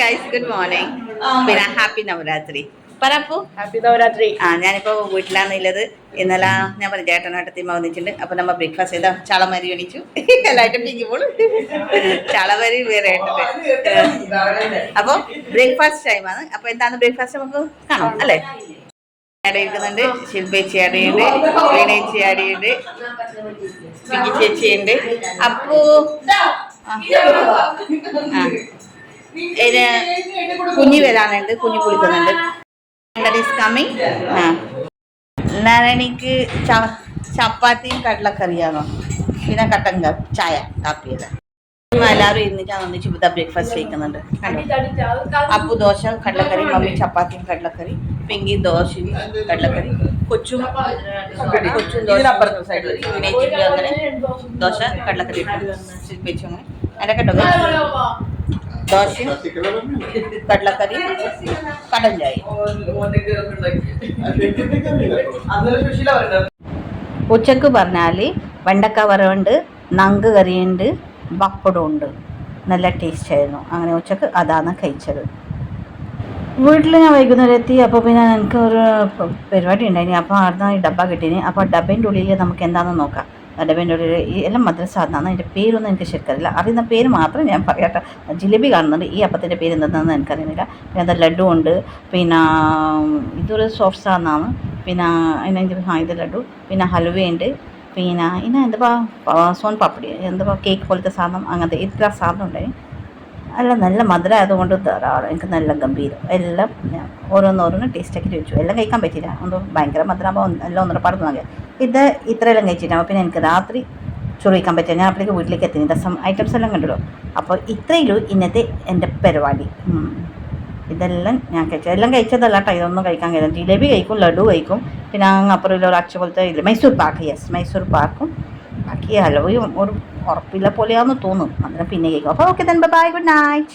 Guys good morning. പിന്നെ happy Navaratri പറപ്പൂ. Happy Navaratri. ഞാനിപ്പോൾ വീട്ടിലാണുള്ളത്. ഇന്നലെ ഞാൻ പറഞ്ഞു ചേട്ടനാട്ടത്തിമ്മ വന്നിട്ടുണ്ട്. അപ്പോൾ നമ്മൾ ബ്രേക്ക്ഫാസ്റ്റ് ചെയ്താൽ ചളമരി എണിച്ചു എല്ലായിട്ടും പിങ്ങിപ്പോൾ ചളമരി വേറെ ആയിട്ടുണ്ട്. അപ്പോൾ ബ്രേക്ക്ഫാസ്റ്റ് ടൈമാണ്. അപ്പോൾ എന്താണ് ബ്രേക്ക്ഫാസ്റ്റ് നമുക്ക് കാണാം അല്ലേ. ഇരിക്കുന്നുണ്ട്, ശില്പേച്ചി അടിയുണ്ട്, വീണേച്ചി അടിയുണ്ട്, പിങ്കി ചേച്ചിയുണ്ട്. അപ്പൂ കുഞ്ഞി വരാനുണ്ട്, കുഞ്ഞി കുളിക്കുന്നുണ്ട്. കമ്മിങ്. നാരായണിക്ക് ചപ്പാത്തിയും കടലക്കറിയാണോ, പിന്നെ കട്ടൻ ചായ കാപ്പിയല്ല. എല്ലാവരും ഇരുന്നിട്ടാണ് ഒന്നിച്ച് ഇവിടെ ബ്രേക്ക്ഫാസ്റ്റ് കഴിക്കുന്നുണ്ട്. അപ്പു ദോശ കടലക്കറി, മമ്മി ചപ്പാത്തിയും കടലക്കറി, പിങ്കി ദോശയും കടലക്കറി, കൊച്ചും ദോശ അപ്പുറത്തെ സൈഡിൽ വിനയിച്ചിട്ട് അങ്ങനെ ദോശ കടലക്കറി വെച്ചു. അങ്ങനെ അതിൻ്റെ കേട്ടോ ദോശയും കടലക്കറി കടൻ ചായ. ഉച്ചക്ക് പറഞ്ഞാൽ വെണ്ടക്ക വറവുണ്ട്, നങ്ക് കറിയുണ്ട്, പപ്പടം ഉണ്ട്. നല്ല ടേസ്റ്റ് ആയിരുന്നു. അങ്ങനെ ഉച്ചക്ക് അതാണ് കഴിച്ചത്. വീട്ടിൽ ഞാൻ വൈകുന്നേരം എത്തി. അപ്പോൾ പിന്നെ എനിക്ക് ഒരു പരിപാടി ഉണ്ടായിനി. അപ്പോൾ അവിടുന്ന് ഈ ഡബ്ബ കിട്ടീനി. അപ്പോൾ ഡബ്ബേൻ്റെ ഉള്ളിൽ നമുക്ക് എന്താണെന്ന് നോക്കാം. ഡബ്ബേൻ്റെ ഉള്ളിൽ ഈ എല്ലാം മദ്രസ എന്നാണ്. അതിൻ്റെ പേരൊന്നും എനിക്ക് ശരിക്കറിയില്ല. അറിയുന്ന പേര് മാത്രം ഞാൻ പറയട്ടെ. ജിലേബി കാണുന്നുണ്ട്. ഈ അപ്പത്തിൻ്റെ പേര് എന്താണെന്ന് എനിക്കറിയുന്നില്ല. പിന്നെ അത് ലഡു ഉണ്ട്, പിന്നെ ഇതൊരു സോഫ്റ്റ് സാധനമാണ്, പിന്നെ അതിനെന്ത് ഇത് ലഡു, പിന്നെ ഹൽവയുണ്ട്, പിന്നെ ഇന്ന എന്താ സോൻ പാപ്പടി, എന്താ കേക്ക് പോലത്തെ സാധനം, അങ്ങനത്തെ ഇത്ര സാധനം ഉണ്ടായി. എല്ലാം നല്ല മധുരം ആയതുകൊണ്ട് ധാരാളം എനിക്ക് നല്ല ഗംഭീരം. എല്ലാം ഞാൻ ഓരോന്നോരോന്ന് ടേസ്റ്റാക്കി വെച്ചു. എല്ലാം കഴിക്കാൻ പറ്റില്ല, എന്തോ ഭയങ്കര മധുരമാകുമ്പോൾ എല്ലാം ഒന്നരപ്പാട് നോക്കിയ ഇത് ഇത്രയെല്ലാം കഴിച്ചിട്ടാകുമ്പോൾ പിന്നെ എനിക്ക് രാത്രി ചോറ് കഴിക്കാൻ പറ്റില്ല. ഞാൻ അപ്പോഴേക്ക് വീട്ടിലേക്ക് എത്തി. രസം ഐറ്റംസ് എല്ലാം കണ്ടല്ലോ. അപ്പോൾ ഇത്രയുള്ളൂ ഇന്നത്തെ എൻ്റെ പരിപാടി. ഇതെല്ലാം ഞാൻ കഴിച്ചത്. എല്ലാം കഴിച്ചതല്ല കേട്ടോ, ഇതൊന്നും കഴിക്കാൻ കഴിയില്ല. ജിലേബി കഴിക്കും, ലഡു കഴിക്കും, പിന്നെ അപ്പുറം ഒരു അച്ച പോലത്തെ ഇല്ല മൈസൂർ പാക്ക്. യെസ്, മൈസൂർ പാക്കും ബാക്കി ഹൽവയും ഒരു ഉറപ്പില്ല പോലെയാണെന്ന് തോന്നും. അന്നേരം പിന്നെ കഴിക്കും. അപ്പോൾ okay, then bye, good night.